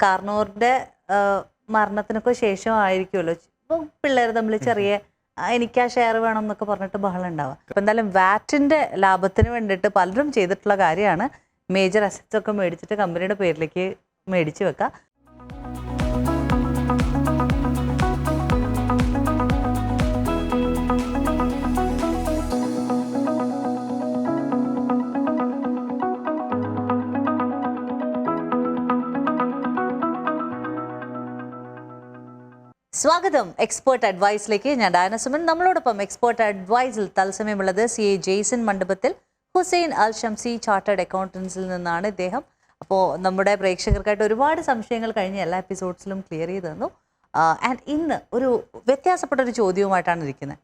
കാർണോറിന്റെ മരണത്തിനൊക്കെ ശേഷമായിരിക്കുമല്ലോ ഇപ്പോൾ പിള്ളേർ തമ്മിൽ ചെറിയ എനിക്ക് ആ ഷെയർ വേണം എന്നൊക്കെ പറഞ്ഞിട്ട് ബഹളം ഉണ്ടാവുക. അപ്പം എന്തായാലും വാറ്റിന്റെ ലാഭത്തിന് വേണ്ടിയിട്ട് പലരും ചെയ്തിട്ടുള്ള കാര്യമാണ് മേജർ അസറ്റ്സ് ഒക്കെ മേടിച്ചിട്ട് കമ്പനിയുടെ പേരിലേക്ക് മേടിച്ച് വെക്കുക. സ്വാഗതം എക്സ്പേർട്ട് അഡ്വൈസിലേക്ക്. ഞാൻ ഡയനസുമൻ. നമ്മളോടൊപ്പം എക്സ്പേർട്ട് അഡ്വൈസിൽ തത്സമയമുള്ളത് CA ജെയ്സൺ മണ്ഡപത്തിൽ, ഹുസൈൻ അൽ ഷംസി ചാർട്ടേഡ് അക്കൗണ്ടൻസിൽ നിന്നാണ് ഇദ്ദേഹം. അപ്പോൾ നമ്മുടെ പ്രേക്ഷകർക്കായിട്ട് ഒരുപാട് സംശയങ്ങൾ കഴിഞ്ഞ എല്ലാ എപ്പിസോഡ്സിലും ക്ലിയർ ചെയ്ത് തന്നു. ആൻഡ് ഇന്ന് ഒരു വ്യത്യാസപ്പെട്ട ഒരു ചോദ്യവുമായിട്ടാണ് ഇരിക്കുന്നത്.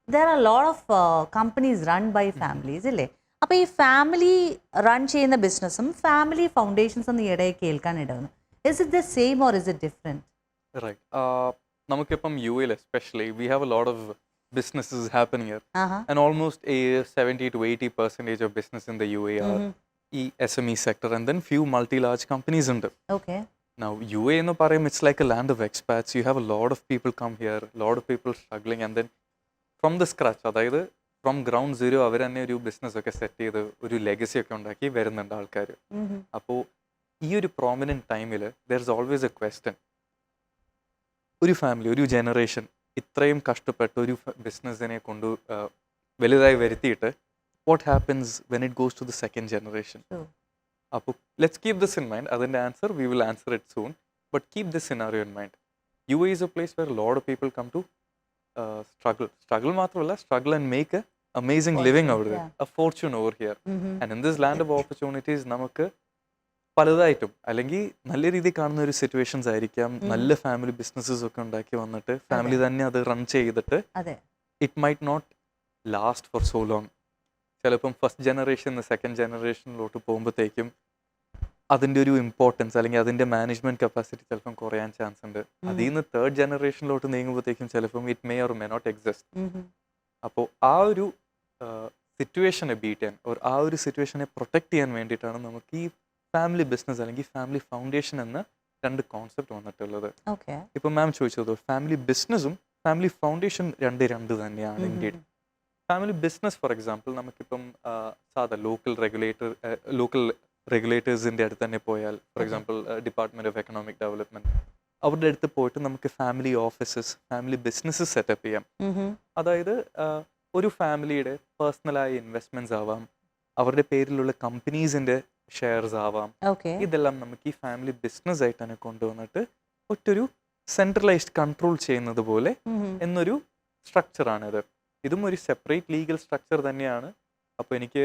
There are lot of companies run by families ഇല്ലേ? അപ്പോൾ ഈ ഫാമിലി റൺ ചെയ്യുന്ന ബിസിനസ്സും ഫാമിലി ഫൗണ്ടേഷൻസ് എന്ന് ഈയിടെ കേൾക്കാൻ ഇടവന്നു. Is it the same or is it different? നമുക്കിപ്പം യു എയിൽ especially we have a lot of businesses happening here, and almost a 70 to 80% of business in the UAE are SME sector, and then few multi-large companies in it. Okay. Now UAE no parayum, it's like a land of expats. You have a lot of people come here, a lot of people struggling, and then from the scratch, അതായത് from ground zero അവർ തന്നെ ഒരു business ഒക്കെ set ചെയ്ത് ഒരു legacy ഒക്കെ ഉണ്ടാക്കി വരുന്നുണ്ട് ആൾക്കാർ. അപ്പോൾ ഈ ഒരു പ്രോമിനൻറ്റ് ടൈമിൽ there is always a question, ഒരു ഫാമിലി, ഒരു ജനറേഷൻ ഇത്രയും കഷ്ടപ്പെട്ട് ഒരു ബിസിനസ്സിനെ കൊണ്ട് വലുതായി വരുത്തിയിട്ട് what happens when it goes to the second generation? അപ്പോൾ let's keep this in mind. അതിൻ്റെ answer we will answer it soon, but keep this scenario in mind. UAE is a place where a lot of people come to struggle മാത്രമല്ല, struggle and make a amazing living out there, a fortune over here. And in this land of opportunities നമുക്ക് പലതായിട്ടും അല്ലെങ്കിൽ നല്ല രീതിയിൽ കാണുന്ന ഒരു situations ആയിരിക്കാം. നല്ല family businesses ഒക്കെ ഉണ്ടാക്കി വന്നിട്ട് ഫാമിലി തന്നെ അത് റൺ ചെയ്തിട്ട് it might not last for so long. ചിലപ്പം ഫസ്റ്റ് ജനറേഷൻ സെക്കൻഡ് ജനറേഷനിലോട്ട് പോകുമ്പോഴത്തേക്കും അതിൻ്റെ ഒരു ഇമ്പോർട്ടൻസ് അല്ലെങ്കിൽ അതിൻ്റെ മാനേജ്മെന്റ് കപ്പാസിറ്റി ചിലപ്പം കുറയാൻ ചാൻസ് ഉണ്ട്. അതിൽ നിന്ന് തേർഡ് ജനറേഷനിലോട്ട് നീങ്ങുമ്പോഴത്തേക്കും ചിലപ്പം it may or may not exist. അപ്പോൾ ആ ഒരു സിറ്റുവേഷനെ ബീറ്റ് ചെയ്യാൻ, ആ ഒരു സിറ്റുവേഷനെ പ്രൊട്ടക്ട് ചെയ്യാൻ വേണ്ടിയിട്ടാണ് നമുക്ക് ഈ ഫാമിലി ബിസിനസ് അല്ലെങ്കിൽ ഫാമിലി ഫൗണ്ടേഷൻ എന്ന രണ്ട് കോൺസെപ്റ്റ് വന്നിട്ടുള്ളത്. ഇപ്പം മാം ചോദിച്ചത് ഫാമിലി ബിസിനസ്സും ഫാമിലി ഫൗണ്ടേഷൻ രണ്ട് തന്നെയാണ് ഇന്ത്യയിൽ. ഫാമിലി ബിസിനസ് ഫോർ എക്സാമ്പിൾ നമുക്കിപ്പം സാധാ ലോക്കൽ റെഗുലേറ്റേഴ്സിൻ്റെ അടുത്ത് തന്നെ പോയാൽ, for example department of economic development, അവരുടെ അടുത്ത് പോയിട്ട് നമുക്ക് family offices, family businesses setup ചെയ്യാം. അതായത് ഒരു ഫാമിലിയുടെ പേഴ്സണലായ ഇൻവെസ്റ്റ്മെന്റ്സ് ആവാം, അവരുടെ പേരിലുള്ള കമ്പനീസിന്റെ ഷെയർസ് ആവാം. ഇതെല്ലാം നമുക്ക് ഈ ഫാമിലി ബിസിനസ് ആയിട്ട് തന്നെ കൊണ്ടുവന്നിട്ട് ഒറ്റൊരു സെൻട്രലൈസ്ഡ് കൺട്രോൾ ചെയ്യുന്നത് പോലെ എന്നൊരു സ്ട്രക്ചറാണിത്. ഇതും ഒരു സെപ്പറേറ്റ് ലീഗൽ സ്ട്രക്ചർ തന്നെയാണ്. അപ്പോൾ എനിക്ക്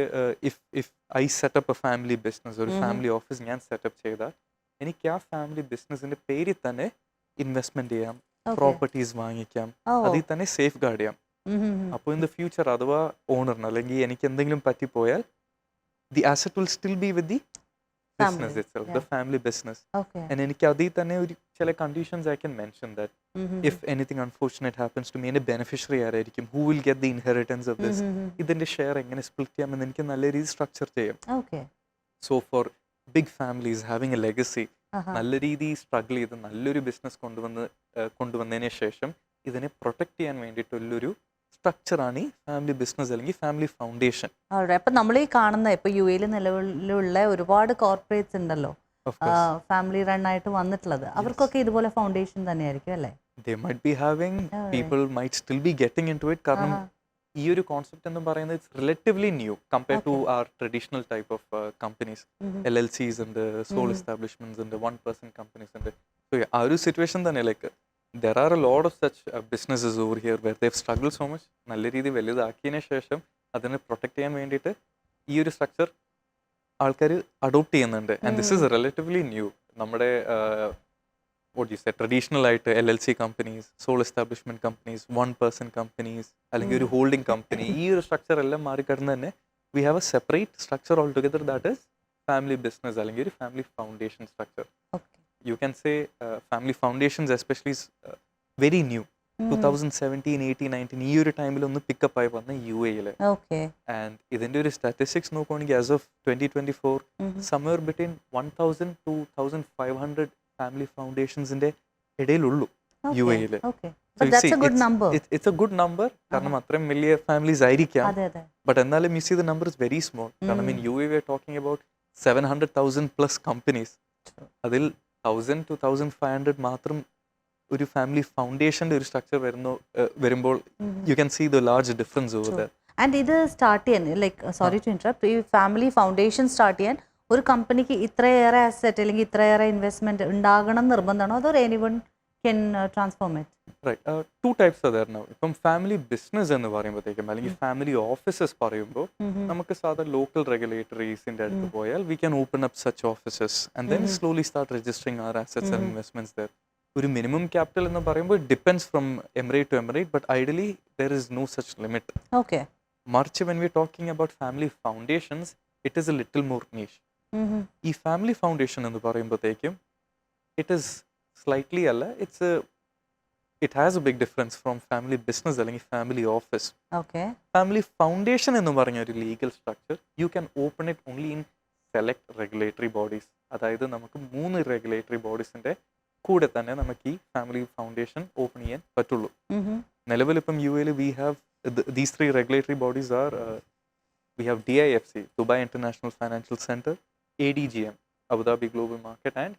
if I set up a family business, ഒരു ഫാമിലി ഓഫീസ് ഞാൻ സെറ്റപ്പ് ചെയ്താൽ എനിക്ക് ആ ഫാമിലി ബിസിനസിന്റെ പേരിൽ തന്നെ ഇൻവെസ്റ്റ്മെന്റ് ചെയ്യാം, പ്രോപ്പർട്ടീസ് വാങ്ങിക്കാം, അതിൽ തന്നെ സേഫ് ഗാർഡ് ചെയ്യാം. അപ്പോൾ ഇൻ ദ ഫ്യൂച്ചർ അഥവാ ഓണറിന് അല്ലെങ്കിൽ എനിക്ക് എന്തെങ്കിലും പറ്റിപ്പോയാൽ the asset will still be with the business itself, the family business. And എനിക്ക് അതിൽ തന്നെ ഒരു ചില conditions I can mention that if anything unfortunate happens to me, എൻ്റെ ബെനിഫിഷ്യറി ആരായിരിക്കും, who will get the inheritance of this, ഇതിന്റെ share എങ്ങനെ split ചെയ്യാമെന്ന് എനിക്ക് നല്ല രീതിയിൽ സ്ട്രക്ചർ ചെയ്യാം. So for big families having a legacy, നല്ല രീതിയിൽ സ്ട്രഗിൾ ചെയ്ത് നല്ലൊരു ബിസിനസ് കൊണ്ടുവന്നതിന് ശേഷം ഇതിനെ പ്രൊട്ടക്ട് ചെയ്യാൻ വേണ്ടിയിട്ടുള്ളൊരു സ്ട്രക്ചറാണ് ഈ ഫാമിലി ബിസിനസ് അല്ലെങ്കിൽ ഫാമിലി ഫൗണ്ടേഷൻ. അപ്പൊ നമ്മൾ ഈ കാണുന്ന ഇപ്പൊ UAE നിലവിലുള്ള ഒരുപാട് കോർപ്പറേറ്റ്സ് ഉണ്ടല്ലോ ഫാമിലി റൺ ആയിട്ട് വന്നിട്ടുള്ളത്, അവർക്കൊക്കെ ഇതുപോലെ ഫൗണ്ടേഷൻ തന്നെയായിരിക്കും അല്ലേ? They might be having, people might still be getting into it. കാരണം ഈ ഒരു കോൺസെപ്റ്റ് എന്ന് പറയുന്നത് it's relatively new compared to our traditional type of companies. LLCs ഉണ്ട്, sole establishments ഉണ്ട്, 1% companies ഉണ്ട്. So ആ ഒരു സിറ്റുവേഷൻ തന്നെ like there are a lot of such businesses over here where they've struggled so much. നല്ല രീതി വലുതാക്കിയതിന് ശേഷം അതിനെ പ്രൊട്ടക്ട് ചെയ്യാൻ വേണ്ടിയിട്ട് ഈ ഒരു സ്ട്രക്ചർ ആൾക്കാർ അഡോപ്റ്റ് ചെയ്യുന്നുണ്ട്. And this is relatively new. നമ്മുടെ what you say ട്രഡീഷണൽ ആയിട്ട് LLC companies, sole establishment companies, 1% companies അല്ലെങ്കിൽ ഒരു ഹോൾഡിംഗ് കമ്പനി, ഈ ഒരു സ്ട്രക്ചർ എല്ലാം മാറിക്കിടന്ന് തന്നെ V have A separate structure all together, that is family business അല്ലെങ്കിൽ ഒരു family foundation structure. You can say family foundations especially is very new. 2017, 18, 19 ഈ ഒരു ടൈമിൽ ഒന്ന് പിക്കപ്പ് ആയി വന്ന UAE. ആൻഡ് ഇതിന്റെ ഒരു സ്റ്റാറ്റിസ്റ്റിക്സ് നോക്കുകയാണെങ്കിൽ as of 2024 somewhere between 1000 to 1500 family ഫൗണ്ടേഷൻസിന്റെ ഇടയിലുള്ളൂ യു എയിൽ. Okay. But that's a good number. It's a good number കാരണം അത്രയും വലിയ ഫാമിലീസ് ആയിരിക്കാം. അതെ അതെ. ബട്ട് എന്നാലും you see the number is very small. കാരണം in U A we are talking about 700,000 plus companies. അതിൽ 1,000 to 1,500 മാത്രം ഒരു ഫാമിലി ഫൗണ്ടേഷന്റെ ഒരു സ്ട്രക്ചർ വരുമ്പോൾ you can see the large difference over there. And ഇത് സ്റ്റാർട്ട് ചെയ്യാൻ ലൈക്ക് സോറി ടു ഇന്ററപ്റ്റ്, ഈ ഫാമിലി ഫൗണ്ടേഷൻ സ്റ്റാർട്ട് ചെയ്യാൻ ഒരു കമ്പനിക്ക് ഇത്രയേറെ അസറ്റ് അല്ലെങ്കിൽ ഇത്രയേറെ ഇൻവെസ്റ്റ്മെന്റ് ഉണ്ടാകണം നിർബന്ധമാണോ, അതോ anyone can transform it? Right, two types are there now. ഇപ്പം ഫാമിലി ബിസിനസ് എന്ന് പറയുമ്പോഴത്തേക്കും അല്ലെങ്കിൽ ഫാമിലി ഓഫീസസ് പറയുമ്പോൾ നമുക്ക് സാധാരണ ലോക്കൽ റെഗുലേറ്ററീസിന്റെ അടുത്ത് പോയാൽ we can open up such offices and then slowly start registering അവർ അസറ്റ്സ് ആൻഡ് ഇൻവെസ്റ്റ്മെന്റ്സ് ദർ. ഒരു മിനിമം ക്യാപിറ്റൽ എന്ന് പറയുമ്പോൾ it depends from emirate to emirate, but ideally there is no such limit. Okay. മറിച്ച് when we talking about family foundations it is a little more niche. ഈ family foundation എന്ന് പറയുമ്പോഴത്തേക്കും it is slightly അല്ല, it has a big difference from family business അല്ലെങ്കിൽ family office. Okay. Family foundation എന്ന് പറഞ്ഞ ഒരു legal structure you can open it only in select regulatory bodies. അതായത് നമുക്ക് 3 റെഗുലേറ്ററി ബോഡീസിന്റെ കൂടെ തന്നെ നമുക്ക് ഈ ഫാമിലി ഫൗണ്ടേഷൻ ഓപ്പൺ ചെയ്യാൻ പറ്റുള്ളൂ. നിലവിൽ ഇപ്പം യു എയിൽ we have these 3 regulatory bodies are we have DIFC, Dubai international financial centre, ADGM, Abu Dhabi global market, and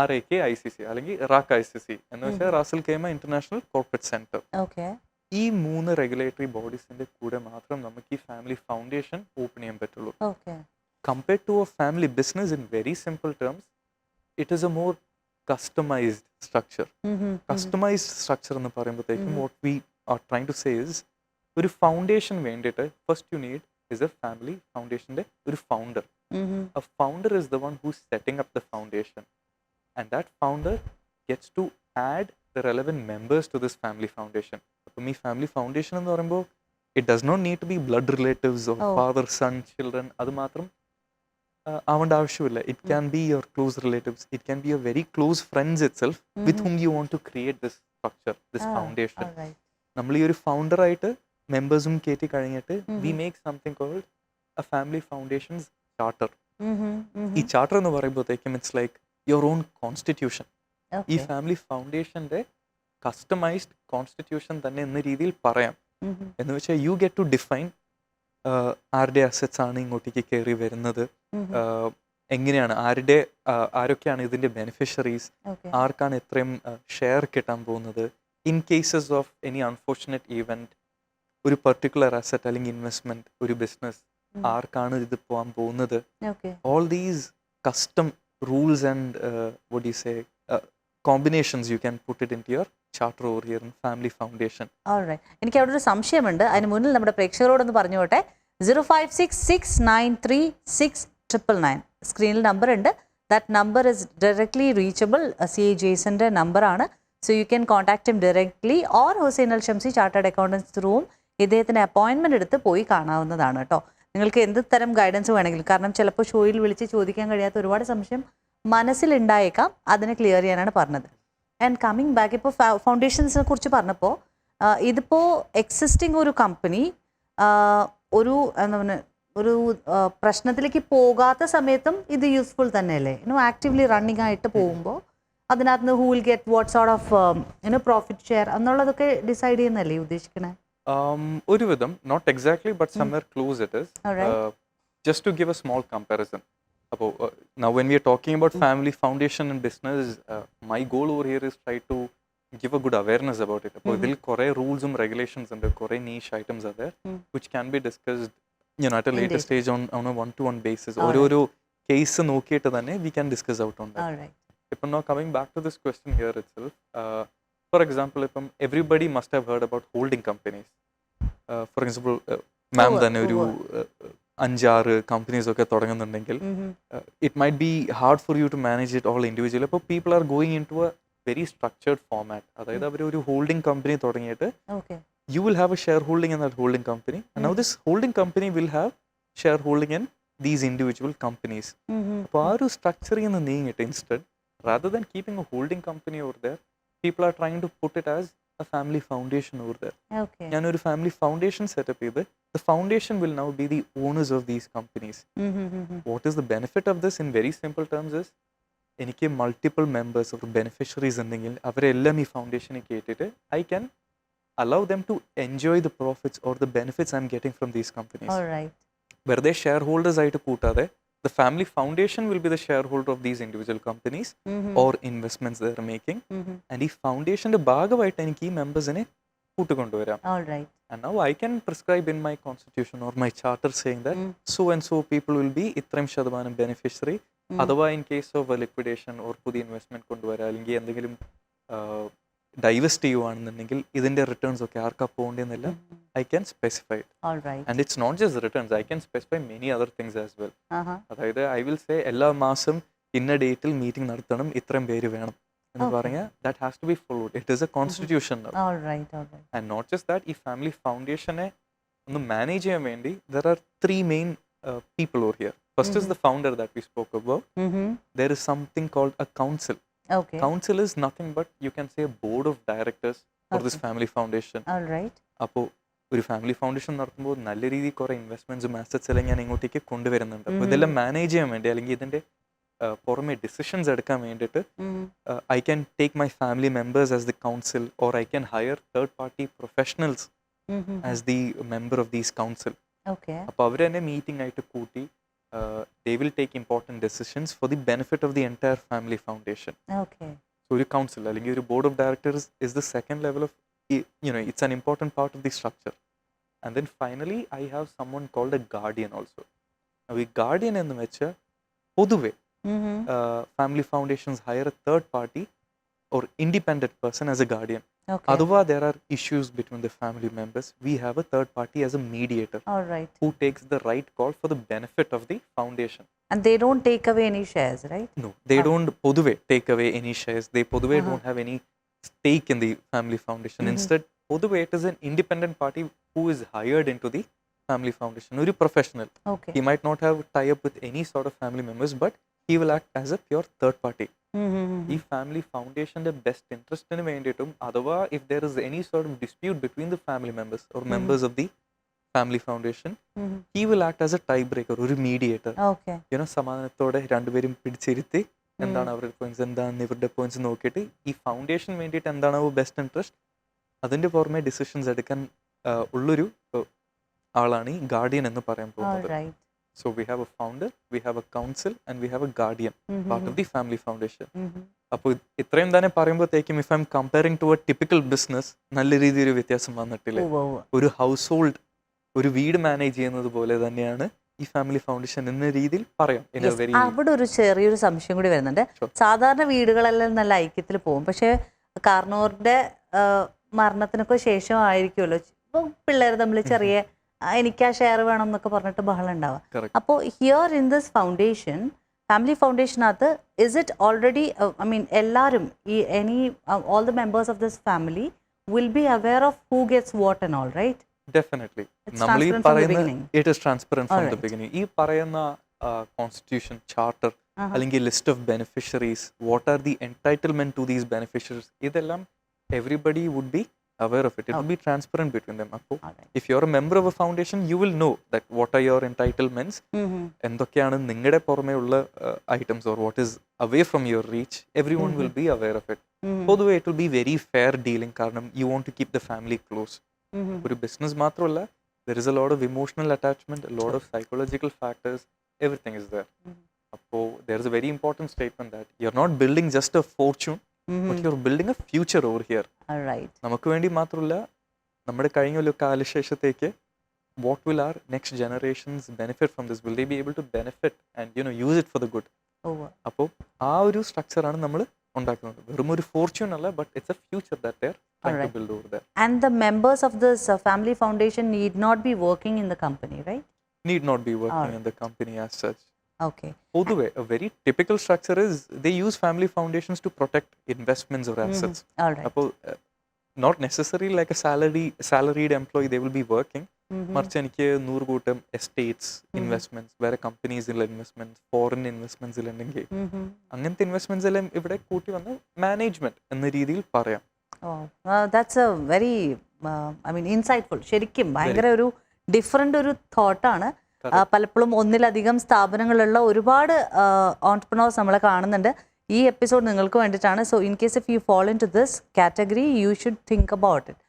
RAK ICC അല്ലെങ്കിൽ റാക്ക് ICC എന്ന് വെച്ചാൽ Ras al Khaimah international corporate centre. ഈ 3 regulatory ബോഡീസിന്റെ കൂടെ മാത്രം നമുക്ക് ഈ ഫാമിലി ഫൗണ്ടേഷൻ ഓപ്പൺ ചെയ്യാൻ പറ്റുള്ളൂ. Compared to a family business, in very simple terms it is a more customised structure. Customised structure എന്ന് പറയുമ്പോഴത്തേക്കും what we are trying to say is ഒരു ഫൗണ്ടേഷൻ വേണ്ടിയിട്ട് first you need is a family foundation's ഒരു founder. A founder is the one who's setting up the foundation, and that founder gets to add the relevant members to this family foundation. So me family foundation എന്ന് പറയുമ്പോൾ it does not need to be blood relatives or father son children. അത് മാത്രം ആവേണ്ട ആവശ്യമില്ല. It can be your close relatives, it can be your very close friends itself with whom you want to create this structure, this foundation. നമ്മൾ ഈ ഒരു founder ആയിട്ട് മെമ്പേഴ്സും കയറ്റി കഴിഞ്ഞിട്ട് we make something called a family foundations charter. ഈ charter എന്ന് പറയുമ്പോഴത്തേക്കും it's like your own constitution. ഈ ഫാമിലി ഫൗണ്ടേഷന്റെ കസ്റ്റമൈസ്ഡ് കോൺസ്റ്റിറ്റ്യൂഷൻ തന്നെ എന്ന രീതിയിൽ പറയാം. എന്ന് വെച്ചാൽ യു ഗെറ്റ് ടു ഡിഫൈൻ ആരുടെ അസറ്റ്സ് ആണ് ഇങ്ങോട്ടേക്ക് കയറി വരുന്നത്, എങ്ങനെയാണ് ആരൊക്കെയാണ് ഇതിന്റെ ബെനിഫിഷ്യറീസ്, ആർക്കാണ് എത്രയും ഷെയർ കിട്ടാൻ പോകുന്നത്, in cases of any unfortunate event ഒരു പെർട്ടിക്കുലർ അസറ്റ് അല്ലെങ്കിൽ ഇൻവെസ്റ്റ്മെന്റ് ഒരു ബിസിനസ് ആർക്കാണ് ഇത് പോകാൻ പോകുന്നത്. All these custom rules and what you say combinations you can put it into your charter or your family foundation. എനിക്ക് അവിടെ ഒരു സംശയമുണ്ട്, അതിന് മുന്നിൽ നമ്മുടെ പ്രേക്ഷകരോടൊന്ന് പറഞ്ഞോട്ടെ. 0566936999 സ്ക്രീനിൽ നമ്പർ ഉണ്ട്. That number is directly reachable. CA ജെയ്സന്റെ നമ്പറാണ്. So you can contact him directly or Hussain Al Shamsi chartered accountants ത്രൂവും ഇദ്ദേഹത്തിന് അപ്പോയിൻമെന്റ് എടുത്ത് പോയി കാണാവുന്നതാണ് കേട്ടോ. നിങ്ങൾക്ക് എന്ത് തരം ഗൈഡൻസ് വേണമെങ്കിലും, കാരണം ചിലപ്പോൾ ഷോയിൽ വിളിച്ച് ചോദിക്കാൻ കഴിയാത്ത ഒരുപാട് സംശയം മനസ്സിലുണ്ടായേക്കാം, അതിനെ ക്ലിയർ ചെയ്യാനാണ് പറഞ്ഞത്. ആൻഡ് കമ്മിങ് ബാക്ക്, ഇപ്പോൾ ഫൗണ്ടേഷൻസിനെ കുറിച്ച് പറഞ്ഞപ്പോൾ ഇതിപ്പോൾ എക്സിസ്റ്റിംഗ് ഒരു കമ്പനി ഒരു എന്താ പറയുക ഒരു പ്രശ്നത്തിലേക്ക് പോകാത്ത സമയത്തും ഇത് യൂസ്ഫുൾ തന്നെയല്ലേ? ആക്റ്റീവ്ലി റണ്ണിങ് ആയിട്ട് പോകുമ്പോൾ അതിനകത്ത് who will get what sort of profit share എന്നുള്ളതൊക്കെ ഡിസൈഡ് ചെയ്യുന്നല്ലേ ഉദ്ദേശിക്കണേ? ഒരുവിധം, not exactly but somewhere close it is. Just to give a small comparison. അപ്പോൾ now when we are talking about family foundation and business, my goal over here is try to give a good awareness about it. അപ്പോൾ ഇതിൽ കുറേ റൂൾസും regulations ഉണ്ട്, കുറേ niche items are there which can be discussed at a later stage on a one-to-one basis. ഓരോരോ case നോക്കിയിട്ട് തന്നെ we can discuss out on that. If now coming back to this question here itself, for example, everybody must have heard about holding companies. For example, ma'am തന്നെ ഒരു 5-6 companies ഒക്കെ തുടങ്ങുന്നുണ്ടെങ്കിൽ it might be hard for you to manage it all individually. അപ്പോൾ people are going into a very structured format. അതായത് അവർ ഒരു holding company തുടങ്ങിയിട്ട് you will have a share holding in that holding company. Now this holding company will have share holding in these individual companies. അപ്പോൾ ആ ഒരു സ്ട്രക്ചറിൽ നിന്ന് നീങ്ങിയിട്ട് instead rather than keeping a holding company over there, people are trying to put it as a family foundation over there. ഞാൻ ഒരു family foundation setup ചെയ്ത് the foundation will now be the owners of these companies. What is the benefit of this in very simple terms is എനിക്ക് multiple members or beneficiaries ഉണ്ടെങ്കിൽ അവരെല്ലാം ഈ ഫൗണ്ടേഷനിൽ കേട്ടിട്ട് I can allow them to enjoy the profits or the benefits I'm getting from these companies. All right. വെറുതെ shareholders ആയിട്ട് കൂട്ടാതെ the family foundation will be the shareholder of these individual companies or investments they are making. And ഈ ഫൗണ്ടേഷന്റെ ഭാഗമായിട്ട് എനിക്ക് ഈ മെമ്പേഴ്സിനെ കൂട്ടുകൊണ്ടുവരാം. All right. And now I can prescribe in my constitution or my charter saying that so and so people will be ഇത്രയും ശതമാനം beneficiary. അഥവാ in case of a liquidation or പുതിയ investment കൊണ്ടുവരാം അല്ലെങ്കിൽ എന്തെങ്കിലും ഡൈവസ്റ്റ് ചെയ്യുവാണെന്നുണ്ടെങ്കിൽ ഇതിന്റെ റിട്ടേൺസ് ഒക്കെ ആർക്കാ പോകേണ്ടതെന്നില്ല I can specify and it's not just returns I can specify many other things as well. അതായത് ഐ വിൽ സേ എല്ലാ മാസം ഇന്ന ഡേറ്റിൽ മീറ്റിംഗ് നടത്തണം, ഇത്രയും പേര് വേണം എന്ന് പറഞ്ഞാൽ that has to be followed. It is a constitution. And not just that, ഈ ഫാമിലി ഫൗണ്ടേഷനെ ഒന്ന് മാനേജ് ചെയ്യാൻ വേണ്ടി there are 3 main people or here. First is the founder that we spoke about. There is something called a council. Okay. Council is nothing but you can say a board of directors for this family foundation. All right. അപ്പോൾ ഒരു family foundation നടത്തുമ്പോൾ നല്ല രീതിയിൽ കുറേ ഇൻവെസ്റ്റ്മെന്റ്സും assets എല്ലാം ഞാൻ ഇങ്ങോട്ടേക്ക് കൊണ്ടുവരുന്നുണ്ട്. അപ്പോൾ ഇതെല്ലാം മാനേജ് ചെയ്യാൻ വേണ്ടി അല്ലെങ്കിൽ ഇതിന്റെ പുറമെ ഡിസിഷൻസ് എടുക്കാൻ വേണ്ടിയിട്ട് I can take my family members as the council or I can higher third party professionals as the member of these council. അപ്പോൾ അവർ തന്നെ മീറ്റിംഗ് ആയിട്ട് കൂട്ടി they will take important decisions for the benefit of the entire family foundation. Okay. So ഒരു council അല്ലെങ്കിൽ ഒരു board of directors is the second level of, you know, it's an important part of the structure. And then finally I have someone called a guardian also. Now ഈ guardian എന്ന് വെച്ചാൽ പൊതുവെ family foundations hire a third party or independent person as a guardian. Okay. Otherwise there are issues between the family members. We have a third party as a mediator. All right. Who takes the right call for the benefit of the foundation. And they don't take away any shares, right? No, they don't poduve take away any shares. They poduve don't have any stake in the family foundation. Instead, poduve it is an independent party who is hired into the family foundation. Uri professional. Okay. He might not have tie up with any sort of family members, but he will act as a pure third party. ഈ family ഫൗണ്ടേഷന്റെ best ഇൻട്രസ്റ്റിന് വേണ്ടിയിട്ടും അഥവാ if there is any sort of dispute between the family members or members of the family foundation, he will act as a tie breaker, ഒരു mediator. You know സമാധാനത്തോടെ രണ്ടുപേരും പിടിച്ചിരുത്തി എന്താണ് അവരുടെ പോയിന്റ്സ്, എന്താണ് ഇവരുടെ പോയിന്റ്സ് നോക്കിയിട്ട് ഈ ഫൗണ്ടേഷൻ വേണ്ടിയിട്ട് എന്താണ് ബെസ്റ്റ് ഇൻട്രസ്റ്റ് അതിന്റെ പുറമെ ഡിസിഷൻസ് എടുക്കാൻ ഉള്ളൊരു ആളാണ് ഈ ഗാർഡിയൻ എന്ന് പറയാൻ പോകുന്നത്. So we have a founder, we have a council and we have a guardian, part of the family foundation. അപ്പോൾ ഇത്രയും തന്നെ പറയുമ്പോഴത്തേക്കും if I'm comparing to a typical business നല്ല രീതിയിൽ വ്യത്യാസം വന്നിട്ടില്ല. ഒരു ഹൗസ് ഹോൾഡ്, ഒരു വീട് മാനേജ് ചെയ്യുന്നത് പോലെ തന്നെയാണ് ഈ ഫാമിലി ഫൗണ്ടേഷൻ എന്ന രീതിയിൽ പറയാം. അവിടെ ഒരു ചെറിയൊരു സംശയം കൂടി വരുന്നുണ്ട്. സാധാരണ വീടുകളെല്ലാം നല്ല ഐക്യത്തിൽ പോകും, പക്ഷെ കാർണോറിന്റെ മരണത്തിനൊക്കെ ശേഷം ആയിരിക്കുമല്ലോ പിള്ളേർ തമ്മിൽ ചെറിയ എനിക്ക് ആ ഷെയർ വേണം എന്നൊക്കെ പറഞ്ഞിട്ട് ബഹളം ഉണ്ടാവുക. അപ്പോൾ here in this foundation, family ഫൗണ്ടേഷനകത്ത് is it already, I mean എല്ലാവരും ഈ all the members of this family will be aware of who gets what and all, right? Definitely. നമ്മൾ ഈ പറയുന്ന it is transparent from the beginning. ഈ പറയുന്ന constitution, charter അല്ലെങ്കിൽ list of beneficiaries, what are the entitlement to these beneficiaries, ഇതെല്ലാം everybody would be aware of it. It will be transparent between them. If you are a member of a foundation, you will know that what are your entitlements, എന്തൊക്കെയാണ് നിങ്ങളുടെ പുറമേ ഉള്ള items or what is away from your reach. Everyone will be aware of it. പൊതുവെ it will be very fair dealing, കാരണം you want to keep the family close. ഒരു business മാത്രമല്ല, there is a lot of emotional attachment, a lot of psychological factors, everything is there. അപ്പോൾ there is a very important statement that you are not building just a fortune, but you're building a future over here. All right. നമുക്ക് വേണ്ടി മാത്രമല്ല, നമ്മുടെ കഴിഞ്ഞ ഒരു കാലശേഷത്തേക്ക് what will our next generations benefit from this? Will they be able to benefit and, you know, use it for the good? അപ്പോൾ ആ ഒരു സ്ട്രക്ചറാണ് നമ്മൾ ഉണ്ടാക്കുന്നത്. വെറും ഒരു ഫോർച്യൂൺ അല്ല, but it's a future that they're trying to build over there. And the members of this family foundation need not be working in the company, right? Need not be working in the company as such. Okay. പൊതുവെ a very typical structure is they use family foundations to protect investments or assets. All right. അപ്പോൾ not necessarily like a salaried employee they will be working. മറിച്ച് എനിക്ക് 100 കൂട്ടം estates investments, വേറെ കമ്പനീസിലെ investments, foreign ഇൻവെസ്റ്റ്മെന്റ്സിൽ ഉണ്ടെങ്കിൽ അങ്ങനത്തെ investments എല്ലാം ഇവിടെ കൂട്ടി വന്ന് മാനേജ്മെന്റ് എന്ന രീതിയിൽ പറയാം. That's A very I mean insightful. ശരിക്കും ഭയങ്കര ഒരു ഡിഫറെന്റ് ഒരു തോട്ടാണ്. പലപ്പോഴും ഒന്നിലധികം സ്ഥാപനങ്ങളുള്ള ഒരുപാട് ഓൺട്രപ്രണേഴ്സ് നമ്മളെ കാണുന്നുണ്ട്. ഈ എപ്പിസോഡ് നിങ്ങൾക്ക് വേണ്ടിയിട്ടാണ്. So in case if you fall into this category you should think about it.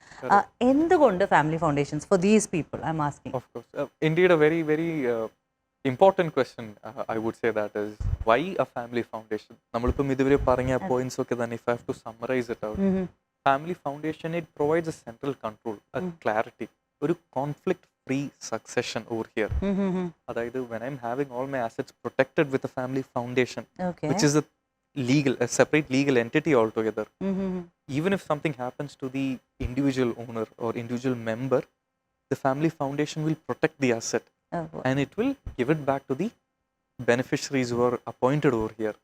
എന്തുകൊണ്ട് family foundations for these people I'm asking? Of course. Indeed, a very, very important question, I would say, that is, why a family foundation? നമ്മളിപ്പം ഇതുവരെ പറഞ്ഞ points ഒക്കെ തന്നെ, if I have to summarize it out, family foundation, it provides a central control, a clarity, ഒരു conflict free succession over here. അതായത് when I'm having all my assets protected with a family foundation, which is a separate legal entity altogether, even if something happens to the individual owner or individual member, the family foundation will protect the asset and it will give it back to the beneficiaries who are appointed over here.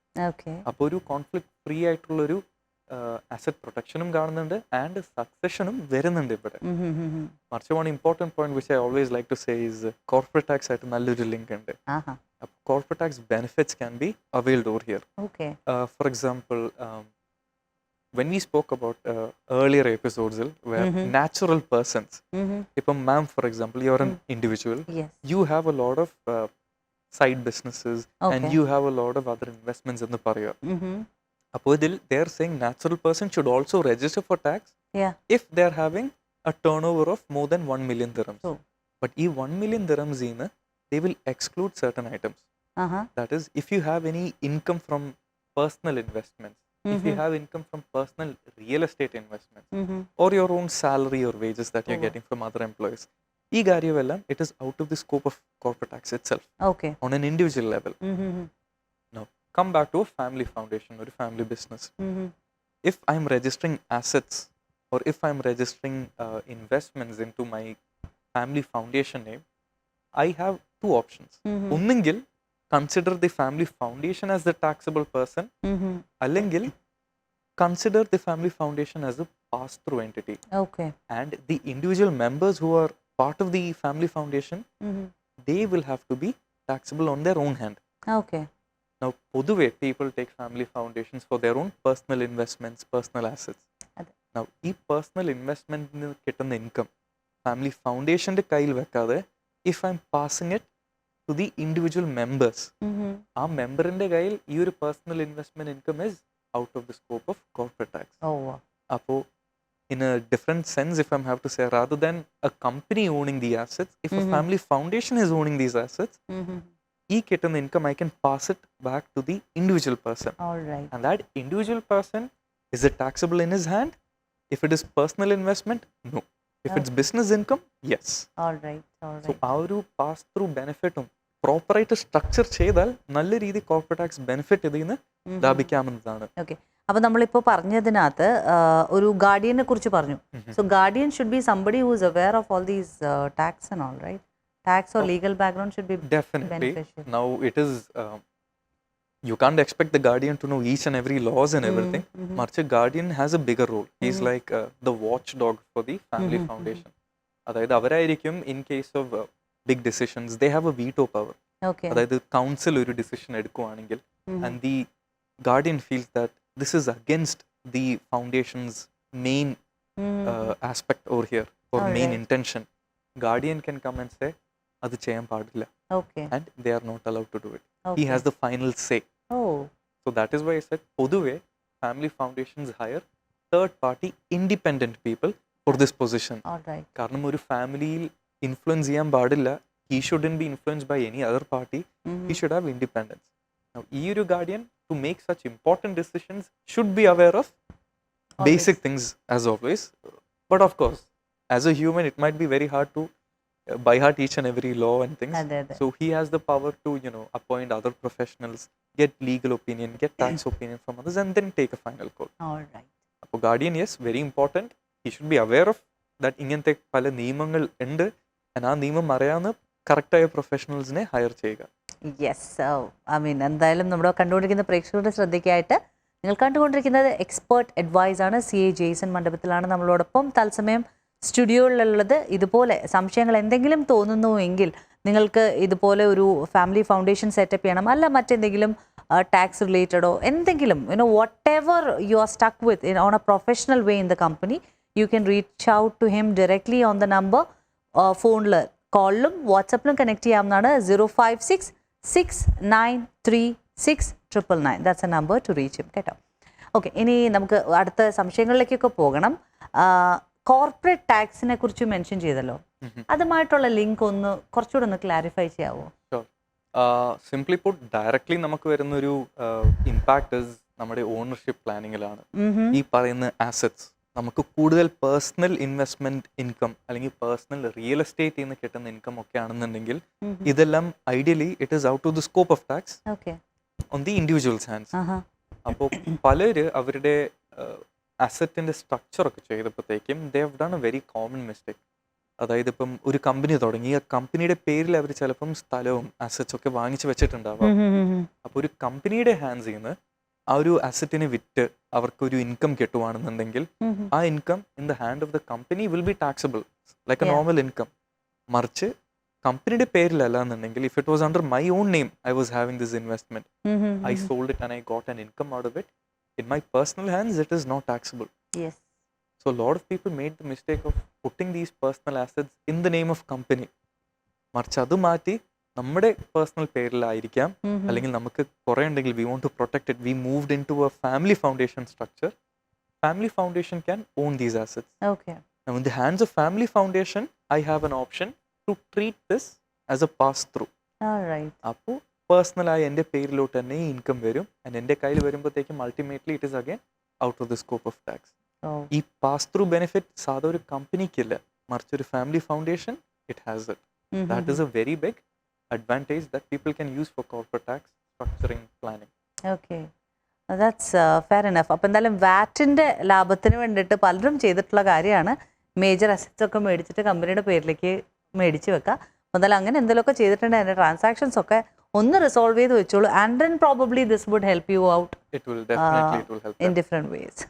അപ്പോൾ ഒരു conflict free ആയിട്ടുള്ളൊരു asset പ്രൊട്ടക്ഷനും കാണുന്നുണ്ട് and സക്സഷനും വരുന്നുണ്ട് ഇവിടെ. മറിച്ച് one important point which I always like to say is corporate tax ആയിട്ട് നല്ലൊരു link ഉണ്ട്. Corporate tax benefits can be availed over here. For example, when we spoke about earlier episodes where natural persons, if a ma'am, for example, you're an individual, you have a lot of side businesses and you have a lot of other investments in the paraya. Appo they are saying natural person should also register for tax if they are having a turnover of more than 1 million dirhams. But ee 1 million dirhams ina they will exclude certain items. That is, if you have any income from personal investments, if you have income from personal real estate investments, or your own salary or wages that you're getting from other employees, ee കാര്യമെല്ലാം it is out of the scope of corporate tax itself, on an individual level. Now come back to a family foundation or a family business. If I'm registering assets or if I'm registering investments into my family foundation name, I have two options. ഒന്നെങ്കിൽ consider the family foundation as the taxable person, അല്ലെങ്കിൽ consider the family foundation as a pass-through entity. And the individual members who are part of the family foundation, they will have to be taxable on their own hand. Now, പൊതുവെ people take family foundations for their own personal investments, personal assets. Now, ഈ personal investment കിട്ടുന്ന income family foundationന്റെ കയ്യിൽ വെക്കാതെ, if I'm passing it to the individual members, ആ മെമ്പറിന്റെ കയ്യിൽ ഈ ഒരു personal investment income is out of the scope of corporate tax. അപ്പോൾ in a different sense, if I have to say, rather than a company owning the assets, if a family foundation is owning these assets, ഈ കിട്ടുന്ന income I can pass it back to the individual person. And that individual person, is it taxable in his hand? If it is personal investment, no. If it's business income, yes. So ആ ഒരു pass through ബെനിഫിറ്റും പ്രോപ്പറായിട്ട് structure ചെയ്താൽ നല്ല രീതി corporate tax benefit ഇതിൽ നിന്ന് ലാഭിക്കാവുന്നതാണ്. അപ്പൊ നമ്മളിപ്പോൾ പറഞ്ഞതിനകത്ത് ഒരു ഗാർഡിയനെ കുറിച്ച് പറഞ്ഞു. So guardian should be somebody who is aware of all these tax and all, right? Tax or legal background should be definitely beneficial. Now it is you can't expect the guardian to know each and every laws and everything. Marcha guardian has a bigger role. He's like the watchdog for the family foundation. Adayithu avarayirikkum in case of big decisions they have a veto power. Adayithu council oru decision edukkuvanengil and the guardian feels that this is against the foundation's main aspect over here or main intention, guardian can come and say അത് ചെയ്യാൻ പാടില്ല, and they are not allowed to do it. He has the final say. So that is why I said പൊതുവെ family foundations hire third party independent people for this position. കാരണം ഒരു ഫാമിലിയിൽ influence ചെയ്യാൻ പാടില്ല. He shouldn't be influenced by any other party. He should have independence. Now ഈ ഒരു guardian to make such important decisions should be aware of basic things as always, but of course as a human it might be very hard to by heart each and every law and things. So he has the power to, appoint other professionals, get legal opinion, get tax opinion from others, and then take a final call. So guardian, yes, very important. He should be aware of that ingante pala niyamangal undu, and aa niyamam ariyana correct ആയ professionals-നെ hire ചെയ്യുക. Yes, so I mean എന്തായാലും നമ്മുടെ കണ്ടുകൊണ്ടിരിക്കുന്ന പ്രേക്ഷകരുടെ ശ്രദ്ധയ്ക്കായിട്ട് നിങ്ങൾ കണ്ടുകൊണ്ടിരിക്കുന്നത് expert advice ആണ്. CA Jason മണ്ഡപത്തിലാണ് നമ്മളോടൊപ്പം തത്സമയം സ്റ്റുഡിയോയിലുള്ളത്. ഇതുപോലെ സംശയങ്ങൾ എന്തെങ്കിലും തോന്നുന്നുവെങ്കിൽ നിങ്ങൾക്ക് ഇതുപോലെ ഒരു ഫാമിലി ഫൗണ്ടേഷൻ സെറ്റപ്പ് ചെയ്യണം, അല്ല മറ്റെന്തെങ്കിലും ടാക്സ് റിലേറ്റഡോ എന്തെങ്കിലും whatever you are stuck with on a professional way in the company, you can reach out to him directly on the number. ഫോണിൽ കോളിലും വാട്സപ്പിലും കണക്ട് ചെയ്യാവുന്നതാണ്. 056 693 99699. That's a number to reach him. കേട്ടോ. Okay, ഇനി നമുക്ക് അടുത്ത സംശയങ്ങളിലേക്കൊക്കെ പോകണം. Corporate ടാക്സിനെ കുറിച്ച് mention ചെയ്തല്ലോ, അതുമായിട്ടുള്ള ലിങ്ക് ഒന്ന് കുറച്ചുകൂടെ ഒന്ന് ക്ലാരിഫൈ ചെയ്യാവോ? സിംപ്ലി പുട്ട്, ഡയറക്ട്ലി നമുക്ക് വരുന്നൊരു ഇമ്പാക്ട് നമ്മുടെ ഓണർഷിപ്പ് പ്ലാനിങ്ങിലാണ്. ഈ പറയുന്ന ആസറ്റ്സ് നമുക്ക് കൂടുതൽ പേഴ്സണൽ ഇൻവെസ്റ്റ്മെന്റ് ഇൻകം അല്ലെങ്കിൽ പേഴ്സണൽ റിയൽ എസ്റ്റേറ്റിൽ നിന്ന് കിട്ടുന്ന ഇൻകം ഒക്കെ ആണെന്നുണ്ടെങ്കിൽ ഇതെല്ലാം ideally it is out of the scope of tax on the individuals hands. അപ്പോൾ പലര് അവരുടെ അസറ്റിന്റെ സ്ട്രക്ചർ ഒക്കെ ചെയ്തപ്പോഴത്തേക്കും they have done a very common mistake. അതായത് ഇപ്പം ഒരു കമ്പനി തുടങ്ങി, ആ കമ്പനിയുടെ പേരിൽ അവർ ചിലപ്പം സ്ഥലവും അസറ്റ്സ് ഒക്കെ വാങ്ങിച്ചു വെച്ചിട്ടുണ്ടാവാം. അപ്പോൾ ഒരു കമ്പനിയുടെ ഹാൻഡ്സിൽ നിന്ന് ആ ഒരു അസറ്റിനെ വിറ്റ് അവർക്കൊരു ഇൻകം കിട്ടുവാണെന്നുണ്ടെങ്കിൽ ആ income in the hand of the company will be taxable like A normal income. മറിച്ച് കമ്പനിയുടെ പേരിലല്ല എന്നുണ്ടെങ്കിൽ, if it was under my own name, I was having this investment, I sold it and I got an income out of it, in my personal hands it is not taxable. Yes. So a lot of people made the mistake of putting these personal assets in the name of company. മറിച്ച് അത് മാറ്റി നമ്മുടെ personal പേരിലായിരിക്കാം, അല്ലെങ്കിൽ നമുക്ക് കുറേ ഉണ്ടെങ്കിൽ we want to protect it, we moved into a family foundation structure. Family foundation can own these assets. Okay. Now in the hands of family foundation, I have an option to treat this as a pass through. All right. അപ്പോൾ പേഴ്സണലായി എൻ്റെ പേരിലോട്ട് തന്നെ income വരും, and എൻ്റെ കയ്യിൽ വരുമ്പോഴത്തേക്കും ultimately it is again out of the scope of tax. ഈ pass through benefit സാധാ ഒരു കമ്പനിക്കില്ല, മറിച്ച് ഒരു family foundation it has it. That is a very big advantage that people can use for corporate tax structuring planning. Okay, that's fair enough. അപ്പോൾ എന്തായാലും വാറ്റിൻ്റെ ലാഭത്തിന് വേണ്ടിയിട്ട് പലരും ചെയ്തിട്ടുള്ള കാര്യമാണ് മേജർ അസറ്റ്സ് ഒക്കെ മേടിച്ചിട്ട് കമ്പനിയുടെ പേരിലേക്ക് മേടിച്ച് വെക്കുക. അപ്പോൾ എന്തായാലും അങ്ങനെ എന്തെങ്കിലുമൊക്കെ ചെയ്തിട്ടുണ്ടെങ്കിൽ അതിൻ്റെ ട്രാൻസാക്ഷൻസ് ഒക്കെ ഒന്ന് റിസോൾവ് ചെയ്ത് വെച്ചോളൂ. And then probably this would help you out in different ways.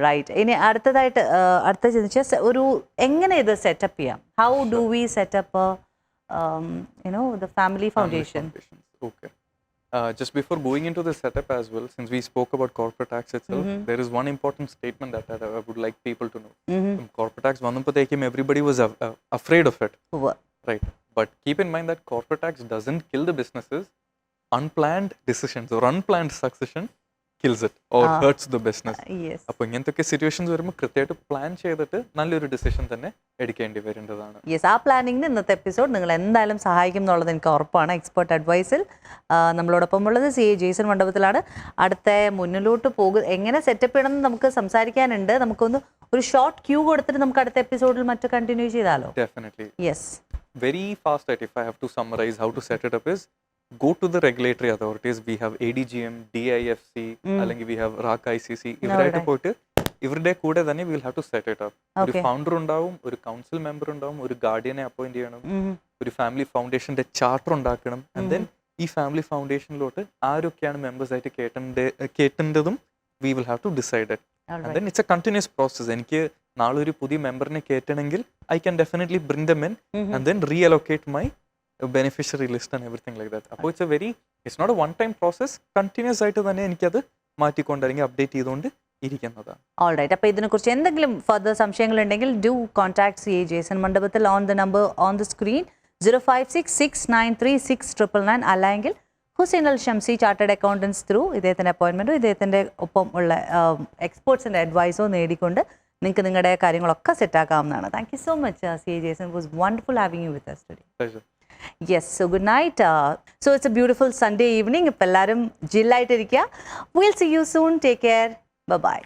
Right. ഇനി അടുത്തതായിട്ട് അടുത്ത ചോദിച്ചാൽ ഒരു എങ്ങനെ ഇത് സെറ്റപ്പ് ചെയ്യാം? How do we set up the family foundation? Okay. Just before going into the setup as well, since we spoke about corporate tax itself, there is one important statement that I would like people to know. Corporate tax, everybody was afraid of it. Right. But keep in mind that corporate tax doesn't kill the businesses. Unplanned decisions or unplanned succession kills it or hurts the business. Yes. അപ്പോൾ ഇങ്ങനത്തെ situations വരുമ്പോൾ കൃത്യമായിട്ട് plan ചെയ്തിട്ട് നല്ലൊരു decision തന്നെ എടുക്കേണ്ടി വരേണ്ടതാണ്. Yes, ആ പ്ലാനിങ്ങിന് ഇന്നത്തെ എപ്പിസോഡ് നിങ്ങൾ എന്തായാലും സഹായിക്കും എന്നുള്ളത് എനിക്ക് ഉറപ്പാണ്. എക്സ്പെർട്ട് അഡ്വൈസിൽ നമ്മളോടൊപ്പം ഉള്ളത് CA ജെയ്സൺ മണ്ഡപത്തിലാണ്. അടുത്ത മുന്നിലോട്ട് എങ്ങനെ സെറ്റപ്പ് ചെയ്യണമെന്ന് നമുക്ക് സംസാരിക്കാനുണ്ട്. നമുക്കൊന്ന് ഒരു ഷോർട്ട് ക്യൂ കൊടുത്തിട്ട് നമുക്ക് അടുത്ത എപ്പിസോഡിൽ മറ്റു കണ്ടിന്യൂ ചെയ്താലോ? Definitely. Yes. Very fast, if I have to summarize how to set it up is, go to the regulatory authorities. We have ADGM, DIFC, അല്ലെങ്കിൽ we have RAC ICC. ഇവരായിട്ട് പോയിട്ട് ഇവരുടെ കൂടെ തന്നെ we will have to set it up. ഒരു founder ഉണ്ടാവും, ഒരു council member ഉണ്ടാവും, ഒരു ഗാർഡിയനെ അപ്പോയിന്റ് ചെയ്യണം, ഒരു ഫാമിലി ഫൗണ്ടേഷന്റെ ചാർട്ടർ ഉണ്ടാക്കണം, ആൻഡ് ദെൻ ഈ ഫാമിലി ഫൗണ്ടേഷനിലോട്ട് ആരൊക്കെയാണ് മെമ്പേഴ്സ് ആയിട്ട് കേട്ടേണ്ടതും we will have to decide it. And then it's a continuous process. എനിക്ക് നാളെ ഒരു പുതിയ മെമ്പറിനെ കേട്ടണമെങ്കിൽ I can definitely bring them in and then reallocate my beneficiary list and everything like that. അപ്പോൾ it's not a one time process. Continuous ആയിട്ട് തന്നെ എനിക്കത് മാറ്റിക്കൊണ്ട് അല്ലെങ്കിൽ അപ്ഡേറ്റ് ചെയ്തുകൊണ്ട് ഇരിക്കുന്നതാണ്. ഓൾറൈറ്റ്. അപ്പോൾ ഇതിനെക്കുറിച്ച് എന്തെങ്കിലും ഫർദർ സംശയങ്ങളുണ്ടെങ്കിൽ do contact CA Jaison Mandapathil on the number on the screen 0566936999, അല്ലെങ്കിൽ Hussain Al Shamsi chartered accountants through ഇദ്ദേഹത്തിൻ്റെ അപ്പോയിൻമെൻറ്റോ ഇദ്ദേഹത്തിൻ്റെ ഒപ്പം ഉള്ള എക്സ്പേർട്സിൻ്റെ അഡ്വൈസോ നേടിക്കൊണ്ട് നിങ്ങൾക്ക് നിങ്ങളുടെ കാര്യങ്ങളൊക്കെ സെറ്റാക്കാവുന്നതാണ്. Thank you so much CA Jaison. It was wonderful having you with us today. Pleasure. Yes, so good night. So it's a beautiful Sunday evening. ഇപ്പോൾ എല്ലാവരും ജില്ലായിട്ടിരിക്കുക. We'll see you soon. Take care. Bye-bye.